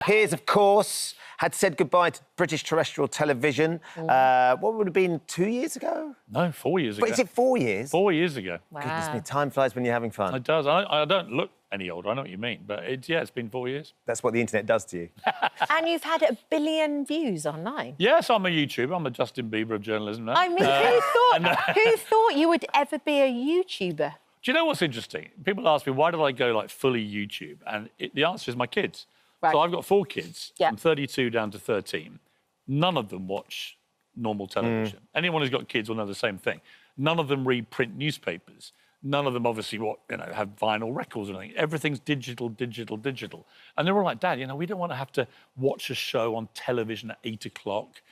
Piers, of course, had said goodbye to British terrestrial television. What would have been 2 years ago? No, 4 years ago. But is it 4 years? 4 years ago. Wow. Goodness me, time flies when you're having fun. It does. I don't look any older. I know what you mean, but it's been 4 years. That's what the internet does to you. And you've had 1 billion views online. Yes, I'm a YouTuber. I'm a Justin Bieber of journalism now. I mean, who thought you would ever be a YouTuber? Do you know what's interesting? People ask me, why did I go, like, fully YouTube? And the answer is my kids. Right. So I've got 4 kids, Yeah. from 32 down to 13. None of them watch normal television. Anyone who's got kids will know the same thing. None of them read print newspapers. None of them obviously have vinyl records or anything. Everything's digital, digital, digital. And they're all like, Dad, we don't want to have to watch a show on television at 8 o'clock,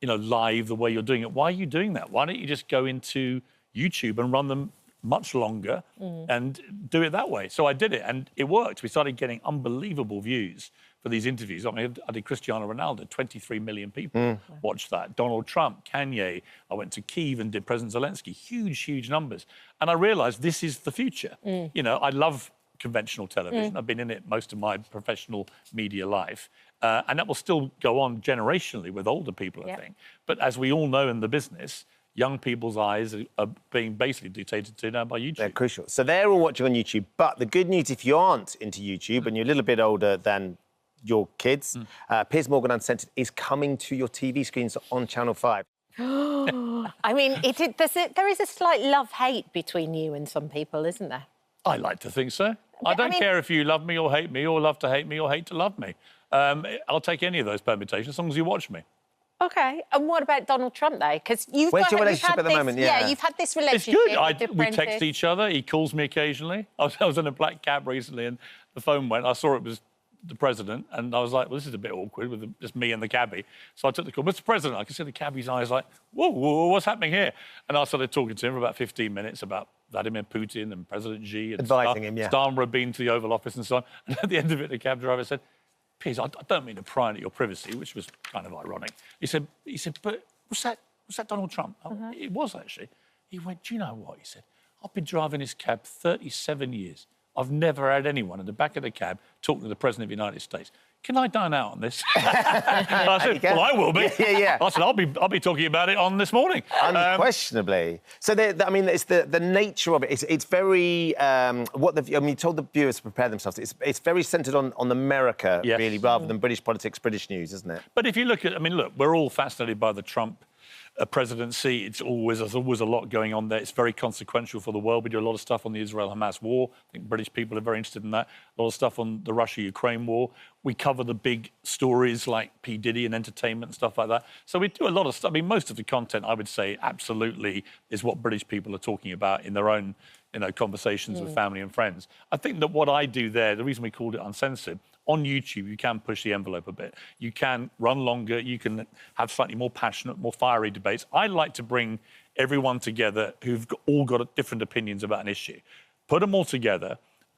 live the way you're doing it. Why are you doing that? Why don't you just go into YouTube and run them much longer and do it that way? So I did it, and it worked. We started getting unbelievable views for these interviews. I mean, I did Cristiano Ronaldo, 23 million people watched that. Donald Trump, Kanye. I went to Kyiv and did President Zelensky. Huge, huge numbers. And I realised this is the future. I love conventional television. I've been in it most of my professional media life. And that will still go on generationally with older people, I think. But as we all know in the business, young people's eyes are being basically dictated to now by YouTube. They're crucial. So they're all watching on YouTube. But the good news, if you aren't into YouTube and you're a little bit older than your kids, Piers Morgan Uncensored is coming to your TV screens on Channel 5. I mean, there is a slight love-hate between you and some people, isn't there? I like to think so. I don't care if you love me or hate me or love to hate me or hate to love me. I'll take any of those permutations as long as you watch me. OK. And what about Donald Trump, though? Because Where's your relationship at the moment? Yeah, you've had this relationship. It's good. We text each other. He calls me occasionally. I was in a black cab recently and the phone went. I saw it was the president and I was like, well, this is a bit awkward with just me and the cabbie. So I took the call. Mr. President, I could see the cabbie's eyes like, whoa, what's happening here? And I started talking to him for about 15 minutes about Vladimir Putin and President Xi. And advising him, yeah. Starmer being to the Oval Office and so on. And at the end of it, the cab driver said, Piers, I don't mean to pry into your privacy, which was kind of ironic. He said, but was that Donald Trump? It was, actually. He went, do you know what? He said, I've been driving this cab 37 years. I've never had anyone in the back of the cab talking to the President of the United States. Can I dine out on this? I said, well, I will be. Yeah. I said, I'll be talking about it on this morning. Unquestionably. So, it's the nature of it. It's very, you told the viewers to prepare themselves. It's very centred on America, really, rather than British politics, British news, isn't it? But if you look at, we're all fascinated by the Trump presidency. There's always a lot going on there. It's very consequential for the world. We do a lot of stuff on the Israel-Hamas war. I think British people are very interested in that. A lot of stuff on the Russia-Ukraine war. We cover the big stories like P. Diddy and entertainment and stuff like that. So we do a lot of stuff. Most of the content, I would say, absolutely is what British people are talking about in their own conversations with family and friends. I think that what I do there, the reason we called it Uncensored, on YouTube, you can push the envelope a bit. You can run longer. You can have slightly more passionate, more fiery debates. I like to bring everyone together who've all got different opinions about an issue. Put them all together,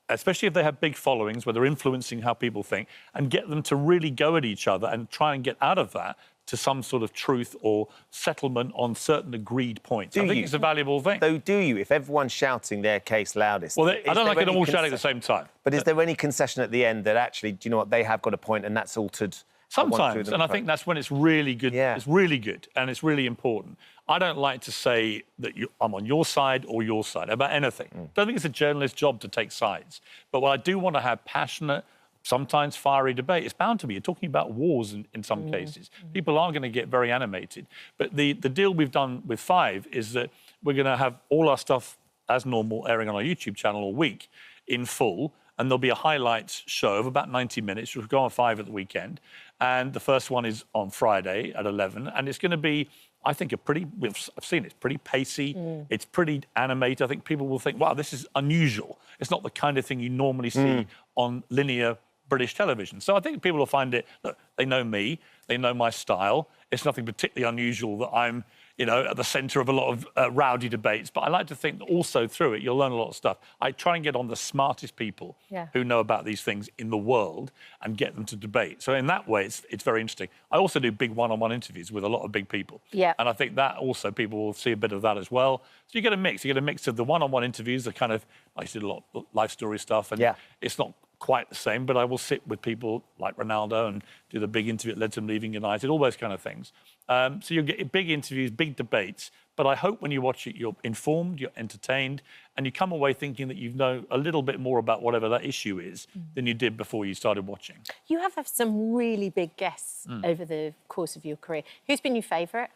especially if they have big followings where they're influencing how people think, and get them to really go at each other and try and get out of that to some sort of truth or settlement on certain agreed points. I think it's a valuable thing. So do you, if everyone's shouting their case loudest? Well, I don't like them all shouting at the same time. But is there any concession at the end that actually, do you know what, they have got a point and that's altered? Sometimes, and I think that's when it's really good. Yeah. It's really good and it's really important. I don't like to say that I'm on your side or your side about anything. Don't think it's a journalist's job to take sides. But what I do want to have passionate, sometimes fiery debate. It's bound to be. You're talking about wars in some cases. People are going to get very animated. But the deal we've done with 5 is that we're going to have all our stuff as normal airing on our YouTube channel all week in full. And there'll be a highlights show of about 90 minutes, which will go on 5 at the weekend. And the first one is on Friday at 11. And it's going to be, I think, I've seen it, it's pretty pacey, it's pretty animated. I think people will think, wow, this is unusual. It's not the kind of thing you normally see on linear British television. So I think people will find it, look, they know me, they know my style. It's nothing particularly unusual that I'm, at the centre of a lot of rowdy debates. But I like to think that also through it, you'll learn a lot of stuff. I try and get on the smartest people who know about these things in the world and get them to debate. So in that way, it's very interesting. I also do big one-on-one interviews with a lot of big people. Yeah. And I think that also people will see a bit of that as well. So you get a mix. You get a mix of the one-on-one interviews, the kind of, I did a lot of life story stuff, and it's not quite the same, but I will sit with people like Ronaldo and do the big interview that led to him leaving United, all those kind of things. So you'll get big interviews, big debates, but I hope when you watch it, you're informed, you're entertained, and you come away thinking that you know a little bit more about whatever that issue is than you did before you started watching. You have had some really big guests over the course of your career. Who's been your favourite?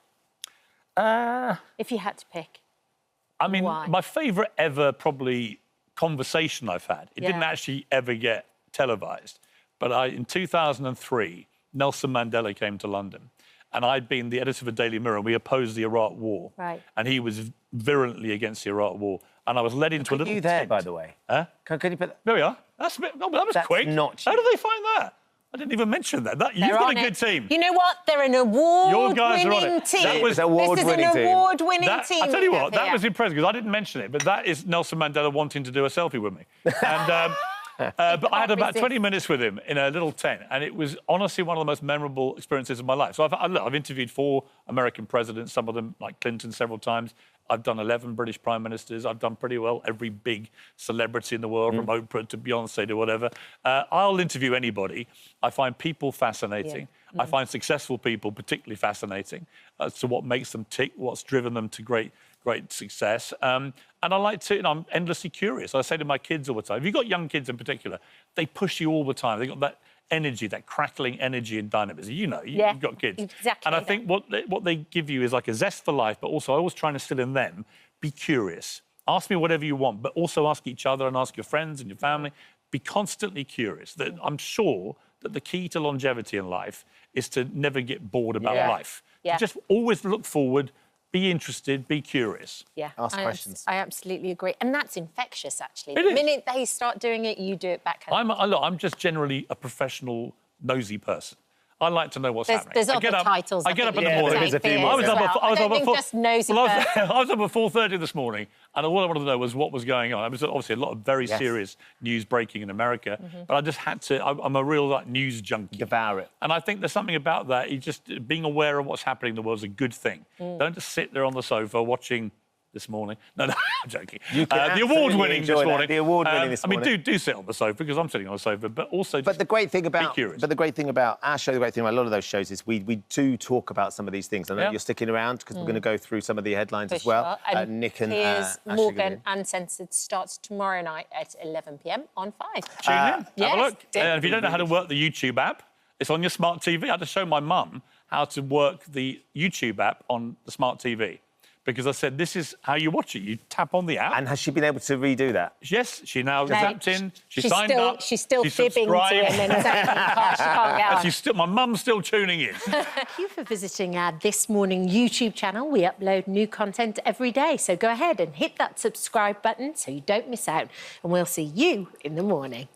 If you had to pick. I mean, Why? my favourite ever probably conversation I've had. It didn't actually ever get televised. But in 2003, Nelson Mandela came to London. And I'd been the editor of the Daily Mirror, and we opposed the Iraq War. Right. And he was virulently against the Iraq War. And I was led into a little you there, tent. by the way? Huh? Can you put... There we are. That was quick. Not How did they find that? I didn't even mention that. You've They're got on a good it. team. You know what? They're an award-winning team. That was award-winning This is team. an award-winning team. I tell you what, that was impressive, because I didn't mention it, but that is Nelson Mandela wanting to do a selfie with me. And, but I had about 20 minutes with him in a little tent, and it was honestly one of the most memorable experiences of my life. So I've interviewed 4 American presidents, some of them, like Clinton, several times. I've done 11 British prime ministers. I've done pretty well every big celebrity in the world, from Oprah to Beyonce to whatever. I'll interview anybody. I find people fascinating. I find successful people particularly fascinating as to what makes them tick, what's driven them to great success. And I like to, I'm endlessly curious. I say to my kids all the time, if you've got young kids in particular, they push you all the time. They've got that energy, that crackling energy and dynamism. You know, you've got kids. Exactly. And I think what they give you is like a zest for life, but also I always try to instill in them, be curious. Ask me whatever you want, but also ask each other and ask your friends and your family. Be constantly curious. That I'm sure that the key to longevity in life is to never get bored about life. Yeah. Just always look forward, be interested, be curious. Yeah, Ask questions. I absolutely agree. And that's infectious, actually. It The is. minute they start doing it, you do it back home. I'm just generally a professional, nosy person. I like to know what's happening. There's other titles. I get up in the Yeah, morning. there is a few more. I was up at just nosy person. I was up at 4:30 this morning, and all I wanted to know was what was going on. There was obviously a lot of very serious news breaking in America, but I just had to. I'm a real like news junkie. Devour it. And I think there's something about that. You just being aware of what's happening in the world is a good thing. Don't just sit there on the sofa watching. This morning. No, I'm joking. You can the award-winning this enjoy morning. that. The award-winning this morning. I mean, do sit on the sofa, because I'm sitting on the sofa, but also just But the great thing about curious. our show, the great thing about a lot of those shows is we do talk about some of these things. I know you're sticking around because we're going to go through some of the headlines as well. Sure. And Nick and Piers Ashley Morgan Uncensored starts tomorrow night at 11 p.m. on 5. Tune in, yes, have a look. do. And if you don't know how to work the YouTube app, it's on your smart TV. I had to show my mum how to work the YouTube app on the smart TV. Because I said, this is how you watch it. You tap on the app. And has she been able to redo that? Yes, she now zapped in. She signed up. She's still fibbing to subscribed. him and saying she can't get on. My mum's still tuning in. Thank you for visiting our This Morning YouTube channel. We upload new content every day, so go ahead and hit that subscribe button so you don't miss out. And we'll see you in the morning.